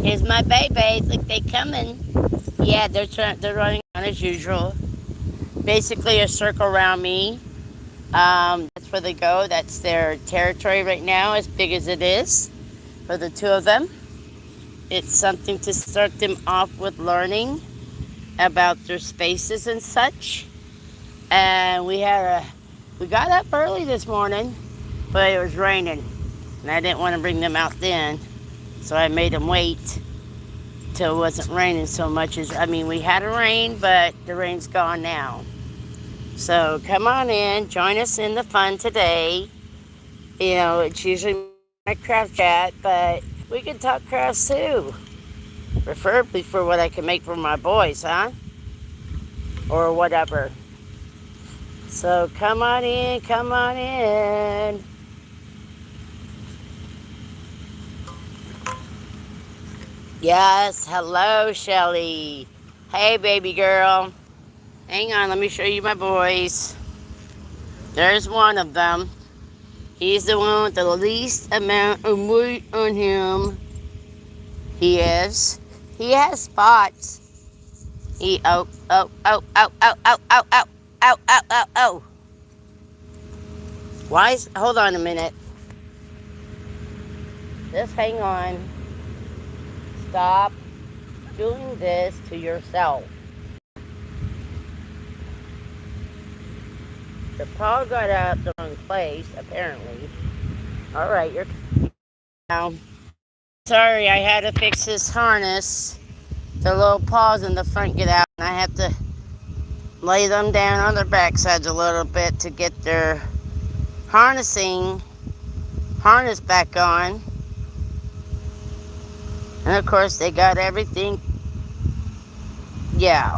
Here's my babies. Look, they coming. Yeah, they're running on as usual. Basically, a circle around me. That's where they go. That's their territory right now, as big as it is for the two of them. It's something to start them off with learning about their spaces and such. And we got up early this morning, but it was raining, and I didn't want to bring them out then, so I made them wait till it wasn't raining so much. We had a rain, but the rain's gone now. So come on in, join us in the fun today. It's usually my craft chat, but we can talk crafts too. Preferably for what I can make for my boys, huh? Or whatever. So come on in, come on in. Yes, hello, Shelly. Hey, baby girl. Hang on, let me show you my boys. There's one of them. He's the one with the least amount of weight on him. He is. He has spots. Oh, oh, oh, oh, oh, oh, oh, oh, oh, oh, oh, oh. Hold on a minute. Just hang on. Stop doing this to yourself. The paw got out the wrong place, apparently. All right, you're now. Sorry, I had to fix this harness. The little paws in the front get out, and I have to lay them down on their backsides a little bit to get their harness back on. And of course, they got everything. Yeah.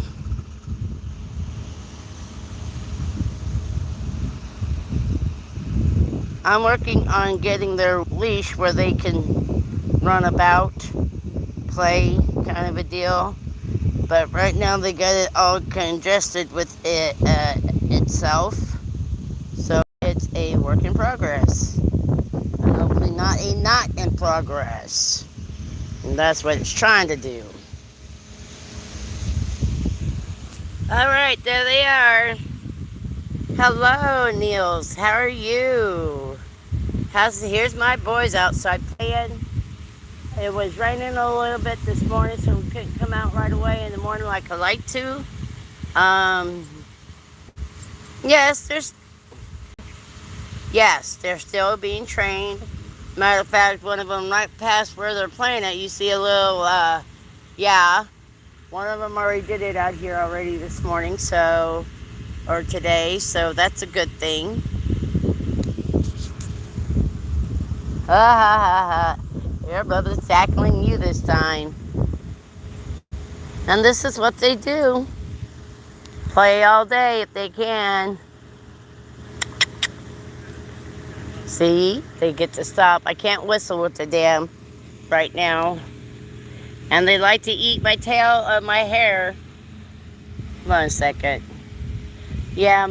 I'm working on getting their leash where they can run about, play, kind of a deal. But right now they got it all congested with it itself. So it's a work in progress. And hopefully not a not in progress. And that's what it's trying to do. All right, there they are. Hello, Niels. How are you? Here's my boys outside playing. It was raining a little bit this morning, so we couldn't come out right away in the morning like I like to. Yes, they're still being trained. Matter of fact, one of them right past where they're playing at, you see a little, one of them already did it out here already this morning, or today, so that's a good thing. Ha ha ha ha. Your brother's tackling you this time. And this is what they do. Play all day if they can. See, they get to stop. I can't whistle with the dam right now. And they like to eat my my hair. Hold on a second. Yeah,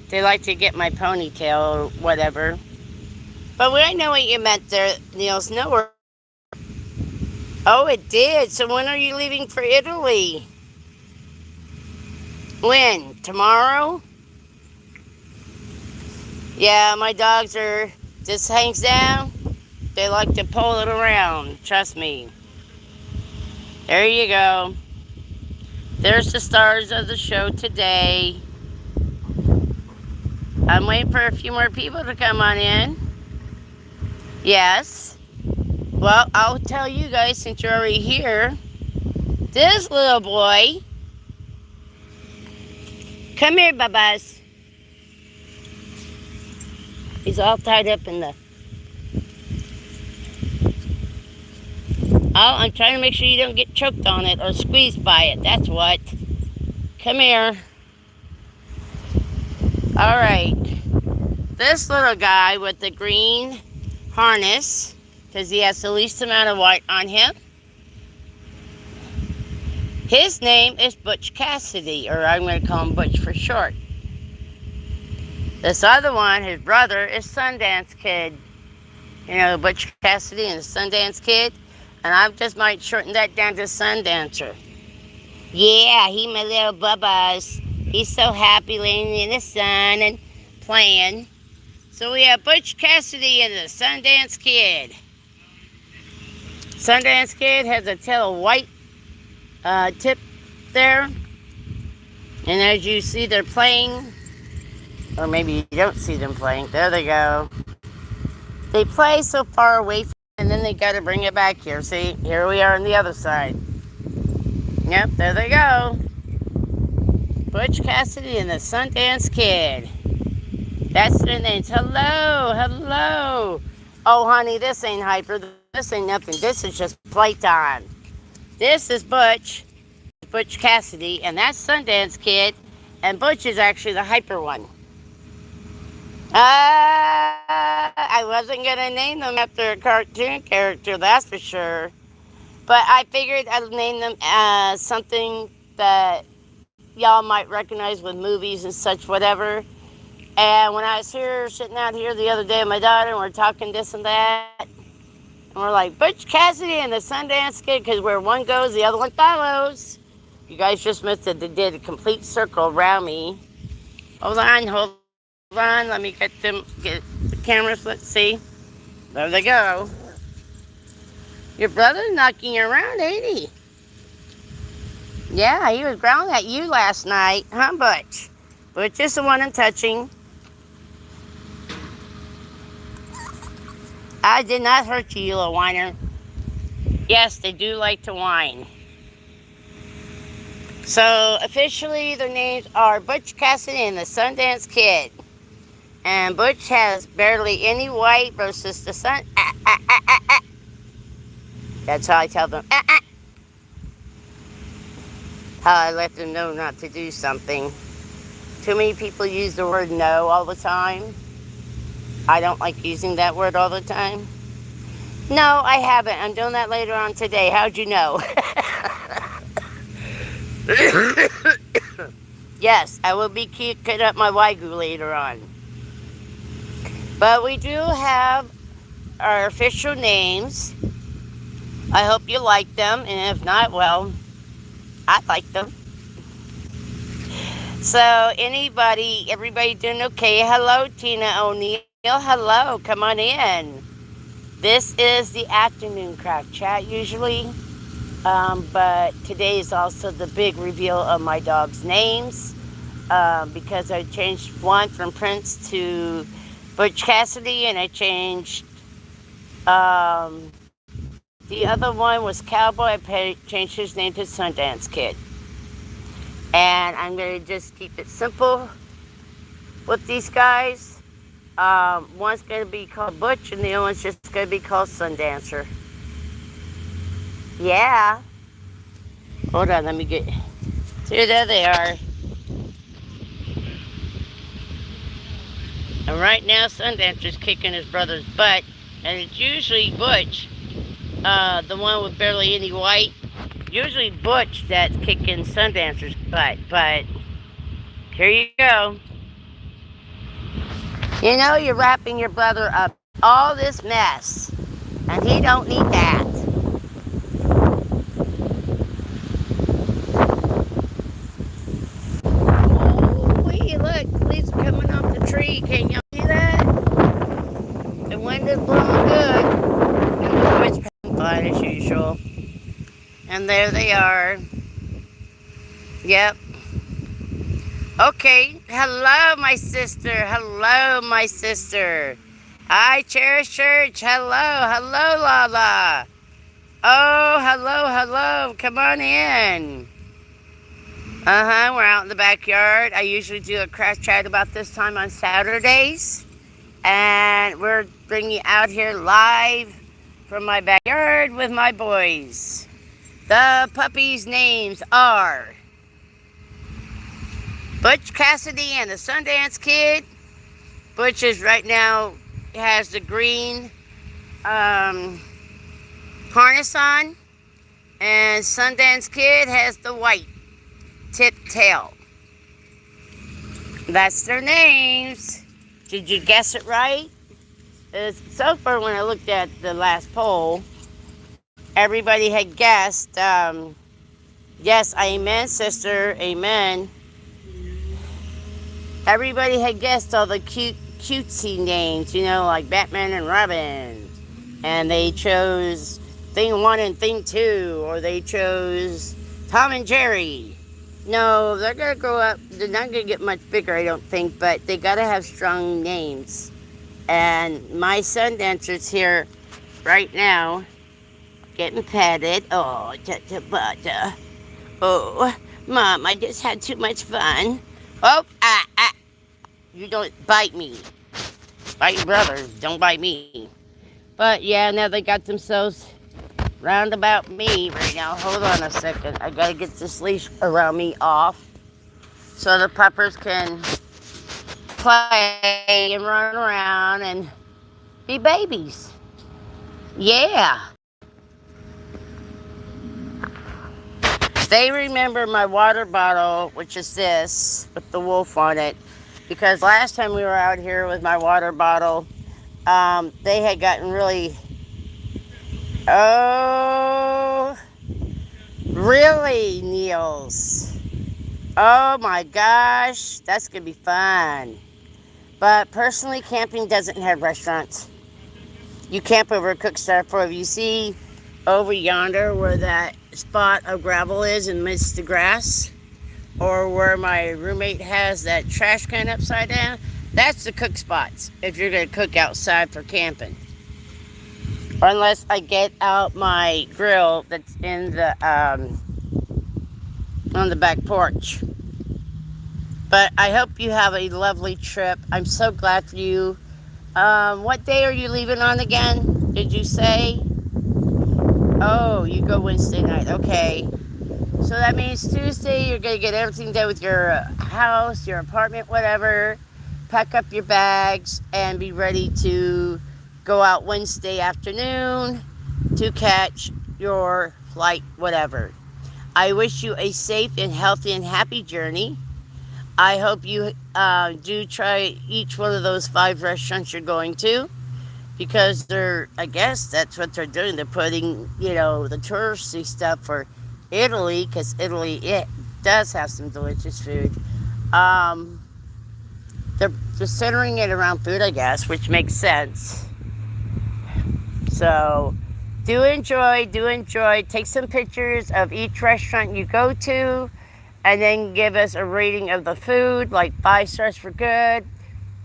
they like to get my ponytail or whatever. But I know what you meant there, Niels. No. Oh, it did. So when are you leaving for Italy? When? Tomorrow? Yeah, my dogs just hangs down. They like to pull it around. Trust me. There you go. There's the stars of the show today. I'm waiting for a few more people to come on in. Yes. Well, I'll tell you guys since you're already here. This little boy. Come here, Babas. He's all tied up in the... Oh, I'm trying to make sure you don't get choked on it or squeezed by it. That's what. Come here. All right. This little guy with the green harness, because he has the least amount of white on him. His name is Butch Cassidy, or I'm going to call him Butch for short. This other one, his brother, is Sundance Kid. You know, Butch Cassidy and the Sundance Kid. And I just might shorten that down to Sundancer. Yeah, he my little bubbas. He's so happy laying in the sun and playing. So we have Butch Cassidy and the Sundance Kid. Sundance Kid has a tail of white tip there. And as you see, they're playing. Or maybe you don't see them playing. There they go. They play so far away from it, and then they got to bring it back here. See, here we are on the other side. Yep, there they go. Butch Cassidy and the Sundance Kid. That's their names. Hello, hello. Oh, honey, this ain't hyper. This ain't nothing. This is just playtime. This is Butch Cassidy, and that's Sundance Kid. And Butch is actually the hyper one. I wasn't going to name them after a cartoon character, that's for sure. But I figured I'd name them something that y'all might recognize with movies and such, whatever. And when I was here, sitting out here the other day with my daughter, and we're talking this and that, and we're like, Butch Cassidy and the Sundance Kid, because where one goes, the other one follows. You guys just missed it. They did a complete circle around me. Hold on. Let me get the cameras. Let's see. There they go. Your brother's knocking you around, ain't he? Yeah, he was growling at you last night, huh, Butch? Butch is the one I'm touching. I did not hurt you, you little whiner. Yes, they do like to whine. So, officially, their names are Butch Cassidy and the Sundance Kid. And Butch has barely any white versus the sun. That's how I tell them. How I let them know not to do something. Too many people use the word no all the time. I don't like using that word all the time. No, I haven't. I'm doing that later on today. How'd you know? Yes, I will be cutting up my Wagyu later on. But we do have our official names. I hope you like them, and if not, well, I like them. So everybody doing okay? Hello, Tina O'Neill. Hello, come on in. This is the afternoon craft chat usually, but today is also the big reveal of my dog's names because I changed one from Prince to Butch Cassidy, and I changed the other one was Cowboy. I changed his name to Sundance Kid. And I'm going to just keep it simple with these guys. One's going to be called Butch, and the other one's just going to be called Sundancer. Yeah. Hold on, let me get... See, there they are. And right now, Sundancer's kicking his brother's butt. And it's usually Butch, the one with barely any white. Usually Butch that's kicking Sundancer's butt. But here you go. You know you're wrapping your brother up all this mess. And he don't need that. Oh, wait, look. Leaves are coming off the tree. Can y'all see that? The wind is blowing good. And the boys coming by as usual. And there they are. Yep. Okay. Hello, my sister. Hello, my sister. Hi, Cherish Church. Hello. Hello, Lala. Oh, hello. Come on in. We're out in the backyard. I usually do a craft chat about this time on Saturdays. And we're bringing you out here live from my backyard with my boys. The puppies' names are Butch Cassidy and the Sundance Kid. Butch is right now has the green harness on, and Sundance Kid has the white tip tail. That's their names. Did you guess it right? So far, when I looked at the last poll, Everybody had guessed. Yes, amen, sister, amen. Everybody had guessed all the cutesy names, like Batman and Robin. And they chose thing one and thing two, or they chose Tom and Jerry. No, they're going to grow up. They're not going to get much bigger, I don't think, but they got to have strong names. And my son dancer's here right now, getting petted. Oh, butter. Oh, Mom, I just had too much fun. Oh, you don't bite me. Bite your brother, don't bite me. But yeah, now they got themselves round about me right now. Hold on a second. I gotta get this leash around me off so the puppers can play and run around and be babies. Yeah. They remember my water bottle, which is this, with the wolf on it. Because last time we were out here with my water bottle, they had gotten really... Oh, really, Niels? Oh my gosh, that's going to be fun. But personally, camping doesn't have restaurants. You camp over a cook stove. If you see over yonder where that spot of gravel is amidst the grass, or where my roommate has that trash can upside down, that's the cook spots if you're going to cook outside for camping. Unless I get out my grill that's in the on the back porch. But I hope you have a lovely trip. I'm so glad for you. What day are you leaving on again? Did you say? Oh, you go Wednesday night. Okay. So that means Tuesday you're going to get everything done with your house, your apartment, whatever. Pack up your bags and be ready to go out Wednesday afternoon to catch your flight, whatever. I wish you a safe and healthy and happy journey. I hope you do try each one of those 5 restaurants you're going to, because I guess that's what they're doing. They're putting, the touristy stuff for Italy, because Italy, it does have some delicious food. They're centering it around food, I guess, which makes sense. So, do enjoy. Take some pictures of each restaurant you go to, and then give us a rating of the food, like 5 stars for good,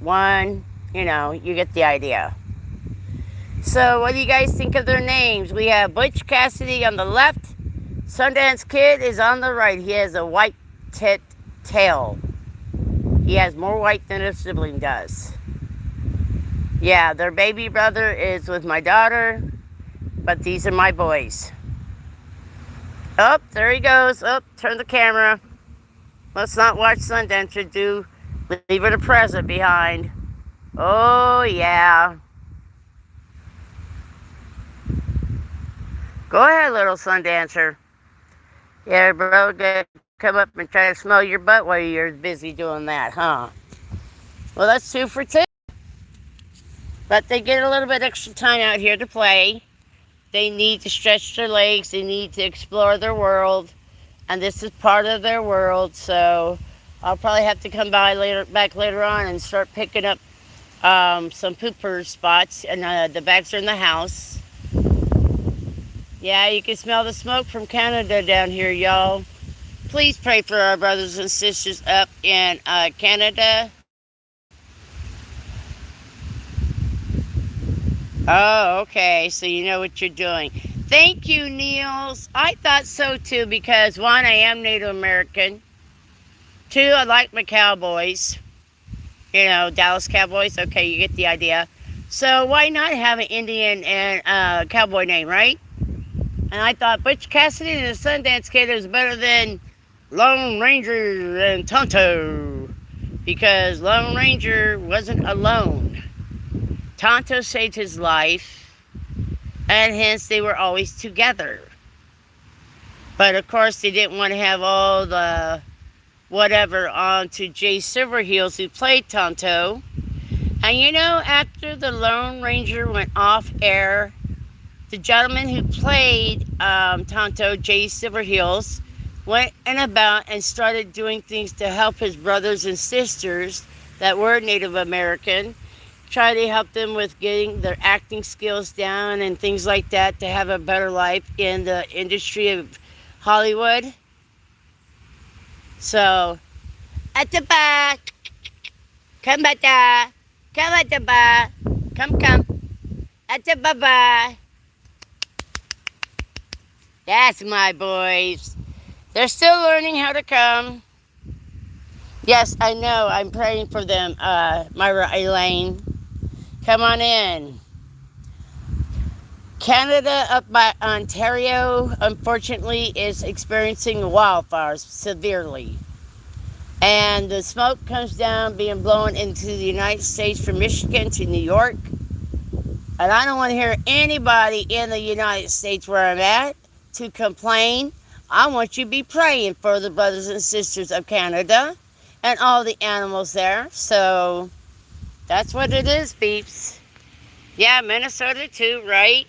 1, you get the idea. So, what do you guys think of their names? We have Butch Cassidy on the left. Sundance Kid is on the right. He has a white tail. He has more white than his sibling does. Yeah, their baby brother is with my daughter, but these are my boys. Oh, there he goes. Oh, turn the camera. Let's not watch Sundance. Leave it a present behind. Oh, yeah. Go ahead, little Sundancer. Yeah, bro, gonna come up and try to smell your butt while you're busy doing that, huh? Well, that's 2 for 2. But they get a little bit extra time out here to play. They need to stretch their legs. They need to explore their world. And this is part of their world. So I'll probably have to come back later on and start picking up some pooper spots. And the bags are in the house. Yeah, you can smell the smoke from Canada down here, y'all. Please pray for our brothers and sisters up in Canada. Oh, okay. So you know what you're doing. Thank you, Niels. I thought so too, because 1, I am Native American. 2, I like my Cowboys. Dallas Cowboys. Okay, you get the idea. So why not have an Indian and cowboy name, right? And I thought Butch Cassidy and the Sundance Kid is better than Lone Ranger and Tonto, because Lone Ranger wasn't alone. Tonto saved his life, and hence they were always together. But of course, they didn't want to have all the whatever on to Jay Silverheels, who played Tonto. And after the Lone Ranger went off air, The gentleman who played Tonto, Jay Silverheels, went and about and started doing things to help his brothers and sisters that were Native American, try to help them with getting their acting skills down and things like that to have a better life in the industry of Hollywood. So, at the back, come bata, come at the bar, come, at the baba. That's my boys. They're still learning how to come. Yes, I know. I'm praying for them, Myra Elaine. Come on in. Canada up by Ontario, unfortunately, is experiencing wildfires severely. And the smoke comes down, being blown into the United States from Michigan to New York. And I don't want to hear anybody in the United States where I'm at to complain. I want you to be praying for the brothers and sisters of Canada and all the animals there. So that's what it is, peeps. Yeah, Minnesota too, right?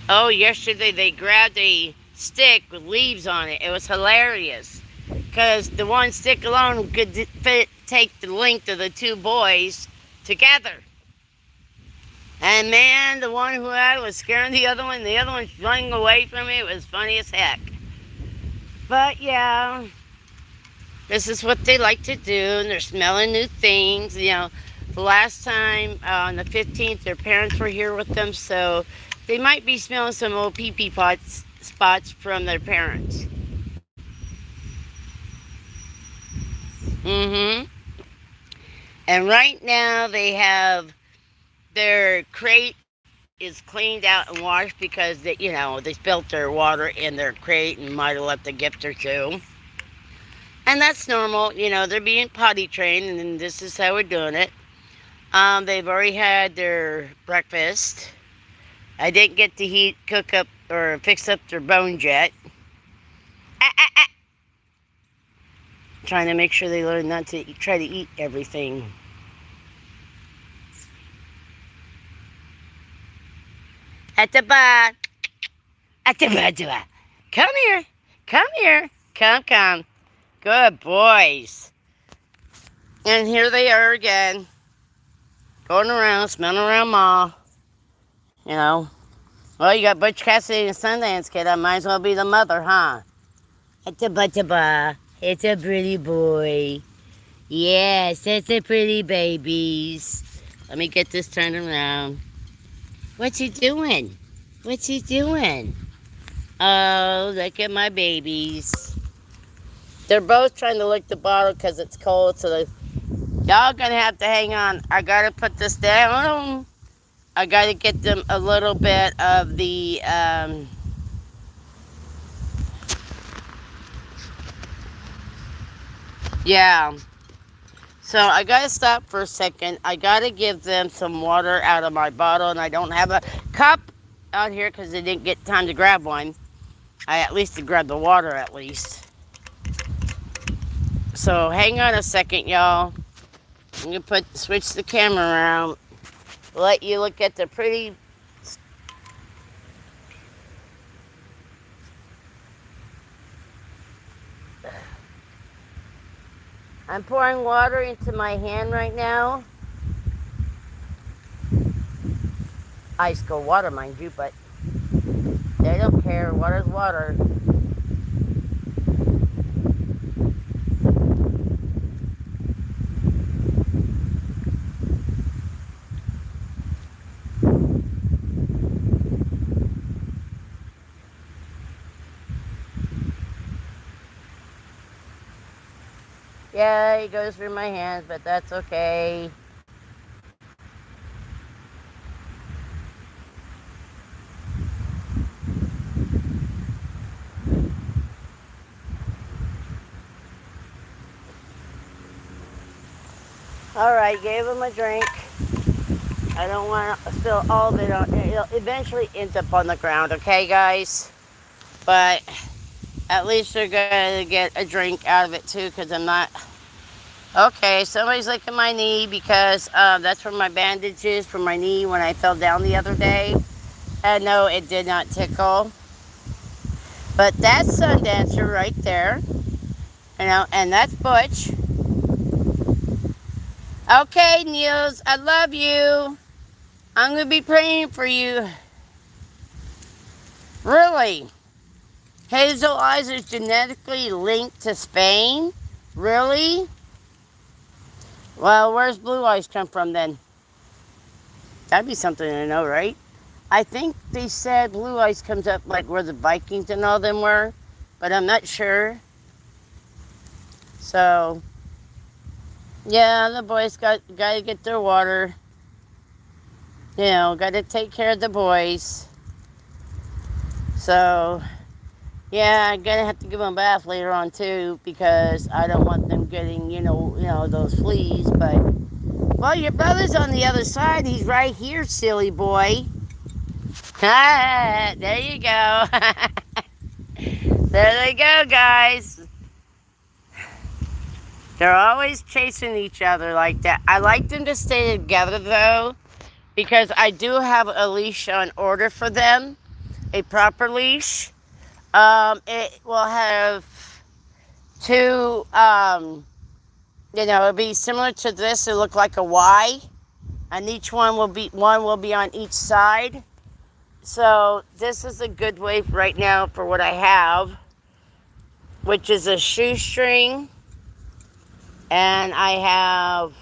Oh, yesterday they grabbed a stick with leaves on it. It was hilarious. Because the one stick alone could take the length of the two boys together. And man, the one who had was scaring the other one. The other one's running away from me. It was funny as heck. But yeah, this is what they like to do. And they're smelling new things. You know, the last time on the 15th, their parents were here with them. So they might be smelling some old pee-pee spots from their parents. And right now they have their crate is cleaned out and washed because they spilled their water in their crate and might have left a gift or two. And that's normal. They're being potty trained, and this is how we're doing it. They've already had their breakfast. I didn't get to cook up or fix up their bones yet. Trying to make sure they learn not to try to eat everything. At the bar. Come here. Come. Good boys. And here they are again. Going around, smelling around Ma. Well, you got Butch Cassidy and Sundance Kid. I might as well be the mother, huh? At the bar. It's a pretty boy. Yes, it's a pretty babies. Let me get this turned around. What's he doing? Oh, look at my babies. They're both trying to lick the bottle because it's cold, so y'all gonna have to hang on. I gotta put this down. I gotta get them a little bit of the, yeah. So I gotta stop for a second. I gotta give them some water out of my bottle, and I don't have a cup out here because I didn't get time to grab one. I at least did grab the water at least. So hang on a second, y'all. I'm gonna switch the camera around. Let you look at the pretty. I'm pouring water into my hand right now. Ice cold water, mind you, but they don't care. Water's water. Yeah, it goes through my hands, but that's okay. Alright, gave him a drink. I don't want to spill all of it on. It'll eventually ends up on the ground, okay, guys? But at least they're going to get a drink out of it, too, because I'm not Okay, somebody's licking my knee because that's where my bandage is for my knee when I fell down the other day. And no, it did not tickle. But that's Sundancer right there. And that's Butch. Okay, Niels, I love you. I'm going to be praying for you. Really? Hazel Eyes is genetically linked to Spain? Really? Well, where's Blue Eyes come from then? That'd be something to know, right? I think they said Blue Eyes comes up like where the Vikings and all them were, but I'm not sure. So, yeah, the boys got to get their water. Got to take care of the boys. So, yeah, I'm gonna have to give them a bath later on too because I don't want them getting, those fleas. But well, your brother's on the other side. He's right here, silly boy. There you go. There they go, guys. They're always chasing each other like that. I like them to stay together though, because I do have a leash on order for them, a proper leash. It will have two, it'll be similar to this. It'll look like a Y, and each one will be on each side. So this is a good way right now for what I have, which is a shoestring, and I have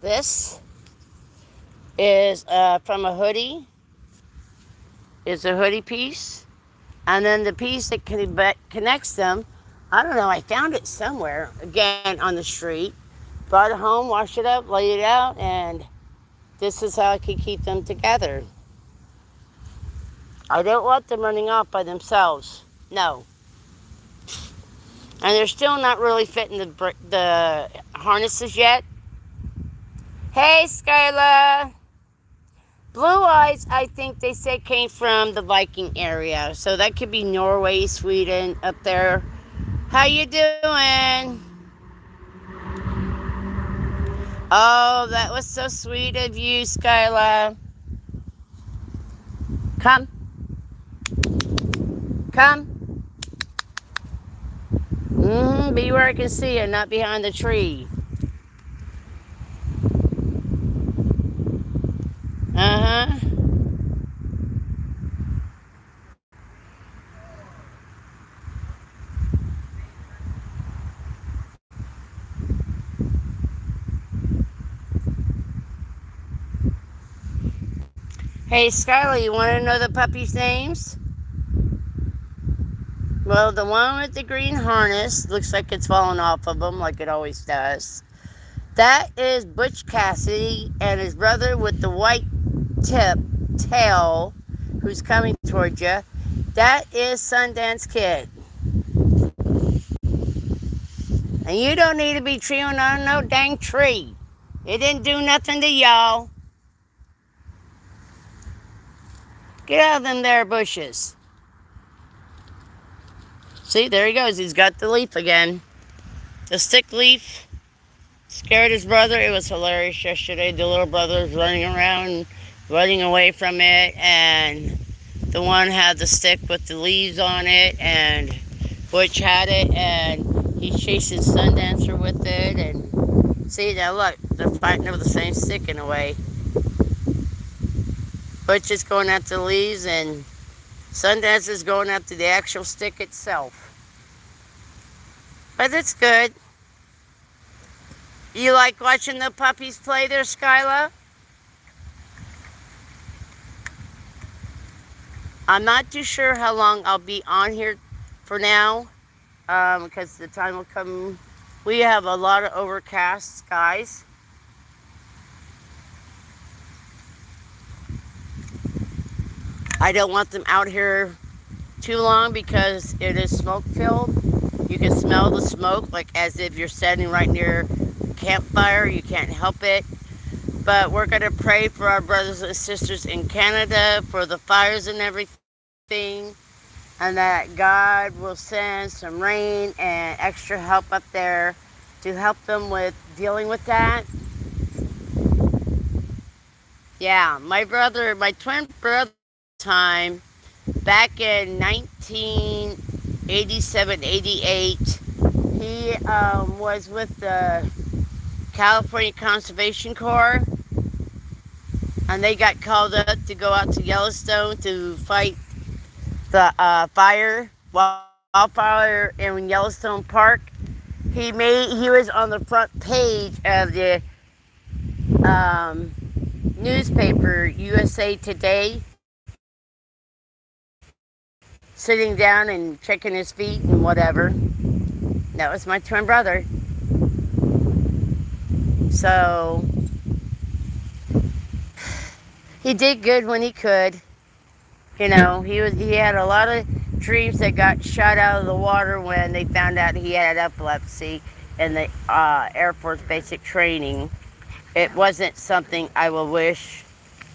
this is from a hoodie. It's a hoodie piece. And then the piece that connects them, I don't know, I found it somewhere, again, on the street. Brought it home, washed it up, laid it out, and this is how I can keep them together. I don't want them running off by themselves. No. And they're still not really fitting the harnesses yet. Hey, Skyla. Blue Eyes, I think they say came from the Viking area. So that could be Norway, Sweden, up there. How you doing? Oh, that was so sweet of you, Skyla. Come. Come. Be where I can see you, not behind the tree. Uh-huh. Hey, Skylar, you want to know the puppies' names? Well, the one with the green harness looks like it's falling off of him, like it always does. That is Butch Cassidy and his brother with the white tail, who's coming towards you. That is Sundance Kid. And you don't need to be chewing on no dang tree. It didn't do nothing to y'all. Get out of them there bushes. See, there he goes. He's got the leaf again. The stick leaf scared his brother. It was hilarious yesterday. The little brother was running around, running away from it, and the one had the stick with the leaves on it, and Butch had it, and he's chasing Sundancer with it, and see, now look, they're fighting over the same stick in a way. Butch is going after the leaves, and Sundancer is going after the actual stick itself. But it's good. You like watching the puppies play there, Skyla? I'm not too sure how long I'll be on here for now, because the time will come. We have a lot of overcast skies. I don't want them out here too long because it is smoke filled. You can smell the smoke like as if you're standing right near a campfire. You can't help it. But we're going to pray for our brothers and sisters in Canada for the fires and everything, and that God will send some rain and extra help up there to help them with dealing with that. Yeah, my twin brother, time back in 1987, 88, he was with the California Conservation Corps, and they got called up to go out to Yellowstone to fight the wildfire in Yellowstone Park. He was on the front page of the newspaper USA Today, sitting down and checking his feet and whatever. That was my twin brother. So he did good when he could. He had a lot of dreams that got shot out of the water when they found out he had epilepsy in the Air Force basic training. It wasn't something I will wish,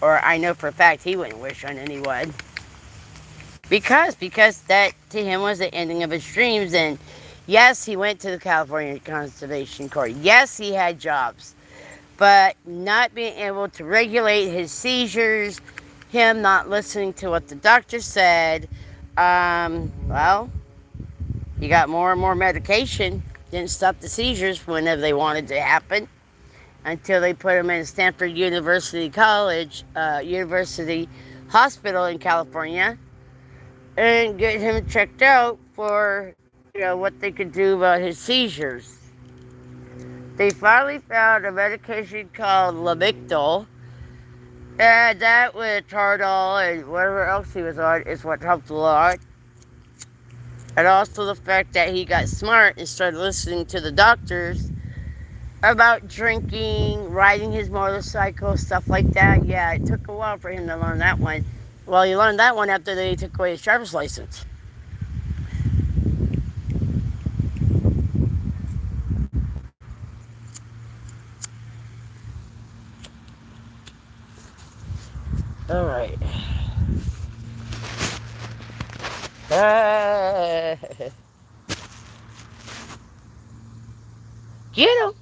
or I know for a fact he wouldn't wish on anyone. Because that to him was the ending of his dreams. And yes, he went to the California Conservation Corps. Yes, he had jobs. But not being able to regulate his seizures, him not listening to what the doctor said, well, he got more and more medication. Didn't stop the seizures whenever they wanted to happen until they put him in Stanford University University Hospital in California and get him checked out for, what they could do about his seizures. They finally found a medication called Lamictal, and that with Tardol and whatever else he was on is what helped a lot. And also the fact that he got smart and started listening to the doctors about drinking, riding his motorcycle, stuff like that. Yeah, it took a while for him to learn that one. Well, he learned that one after they took away his driver's license. All right. Get him.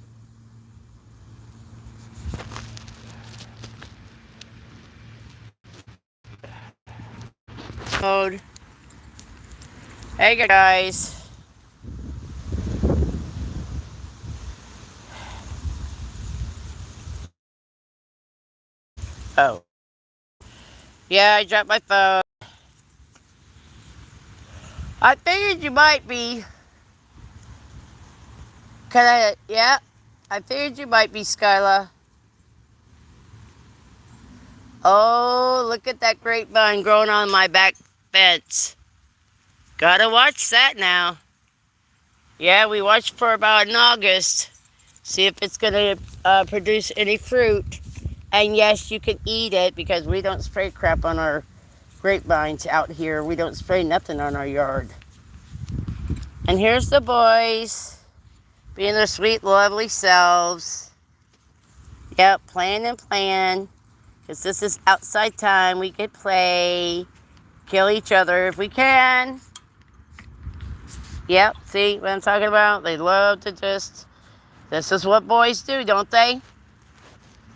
Mode. Hey guys. Oh. Yeah, I dropped my phone. I figured you might be. Yeah. I figured you might be, Skyla. Oh, look at that grapevine growing on my back fence. Gotta watch that now. Yeah, we watched for about in August. See if it's gonna produce any fruit. And yes, you can eat it because we don't spray crap on our grapevines out here. We don't spray nothing on our yard. And here's the boys being their sweet, lovely selves. Yep, playing and playing. Because this is outside time. We can play, kill each other if we can. Yep, see what I'm talking about? They love to just, this is what boys do, don't they?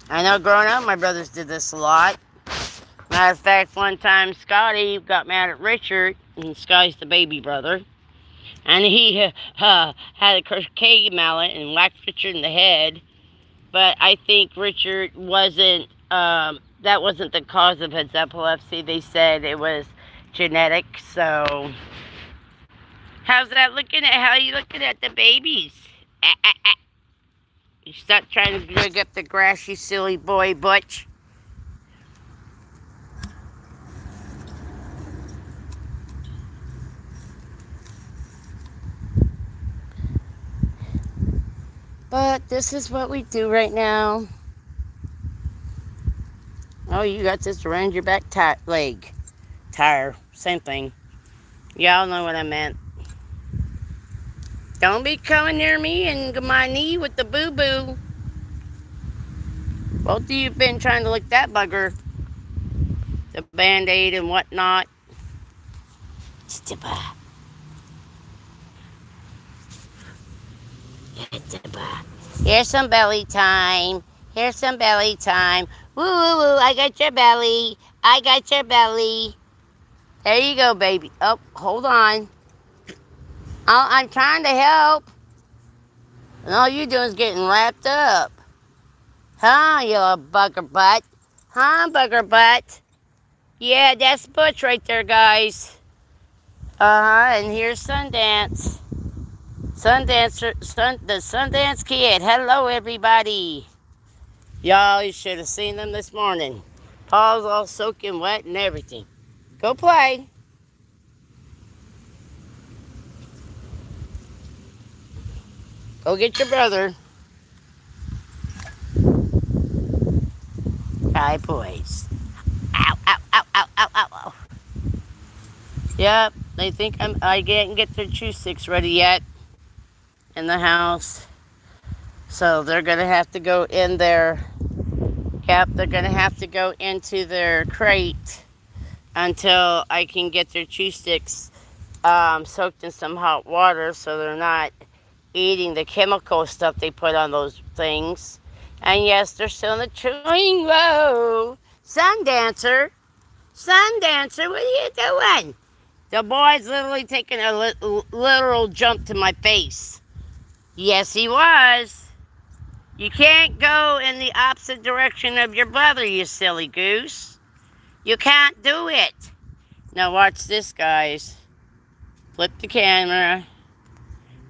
I know growing up, my brothers did this a lot. Matter of fact, one time Scotty got mad at Richard, and Scotty's the baby brother, and he had a croquet mallet and whacked Richard in the head. But I think Richard wasn't, that wasn't the cause of his epilepsy. They said it was genetic, so. How's that looking at, how are you looking at the babies? You stop trying to dig up the grass, you silly boy, Butch. But this is what we do right now. Oh, you got this around your back leg. Tire. Same thing. Y'all know what I meant. Don't be coming near me and my knee with the boo-boo. Both of you have been trying to lick that bugger. The Band-Aid and whatnot. Here's some belly time. Here's some belly time. Woo, woo, woo. I got your belly. I got your belly. There you go, baby. Oh, hold on. Oh, I'm trying to help. And all you doing is getting wrapped up. Huh, you little bugger butt? Huh, bugger butt? Yeah, that's Butch right there, guys. And here's Sundance. The Sundance Kid. Hello, everybody. Y'all, you should have seen them this morning. Paul's all soaking wet and everything. Go play. Go get your brother. Hi, boys. Ow, ow, ow, ow, ow, ow, ow. Yep, they think I didn't get their chew sticks ready yet in the house. So they're going to have to go in there. Yep, they're going to have to go into their crate until I can get their chew sticks soaked in some hot water so they're not eating the chemical stuff they put on those things. And yes, they're still in the chewing. Whoa! Sundancer! Sundancer, what are you doing? The boy's literally taking a literal jump to my face. Yes, he was. You can't go in the opposite direction of your brother, you silly goose. You can't do it. Now watch this, guys. Flip the camera.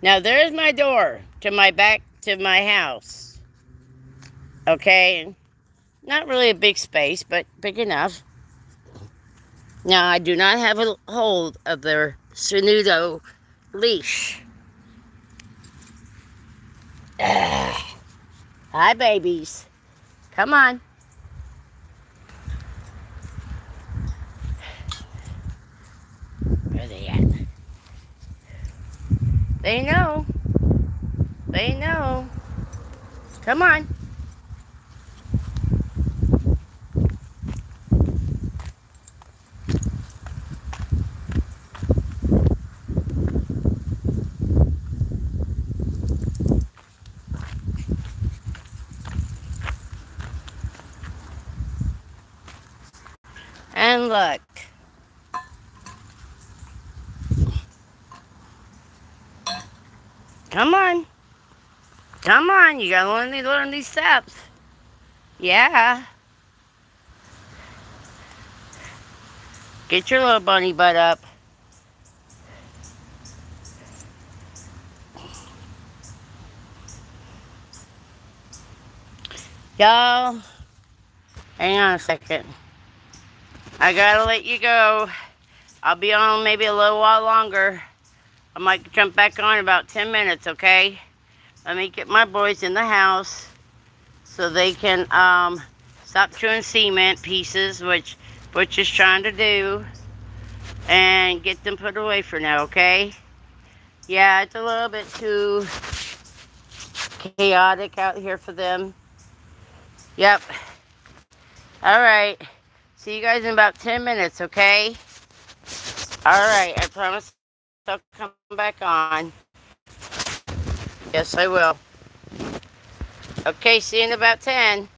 Now there's my door to my back to my house. Okay? Not really a big space, but big enough. Now I do not have a hold of their Sanudo leash. Hi, babies. Come on. Where are they at? They know. They know. Come on. And look. Come on. Come on. You gotta learn these steps. Yeah. Get your little bunny butt up. Y'all, hang on a second. I gotta let you go. I'll be on maybe a little while longer. I might jump back on in about 10 minutes, okay? Let me get my boys in the house so they can stop chewing cement pieces, which Butch is trying to do, and get them put away for now, okay? Yeah, it's a little bit too chaotic out here for them. Yep. All right. See you guys in about 10 minutes, okay? All right. I promise I'll come back on. Yes, I will. Okay, see you in about 10.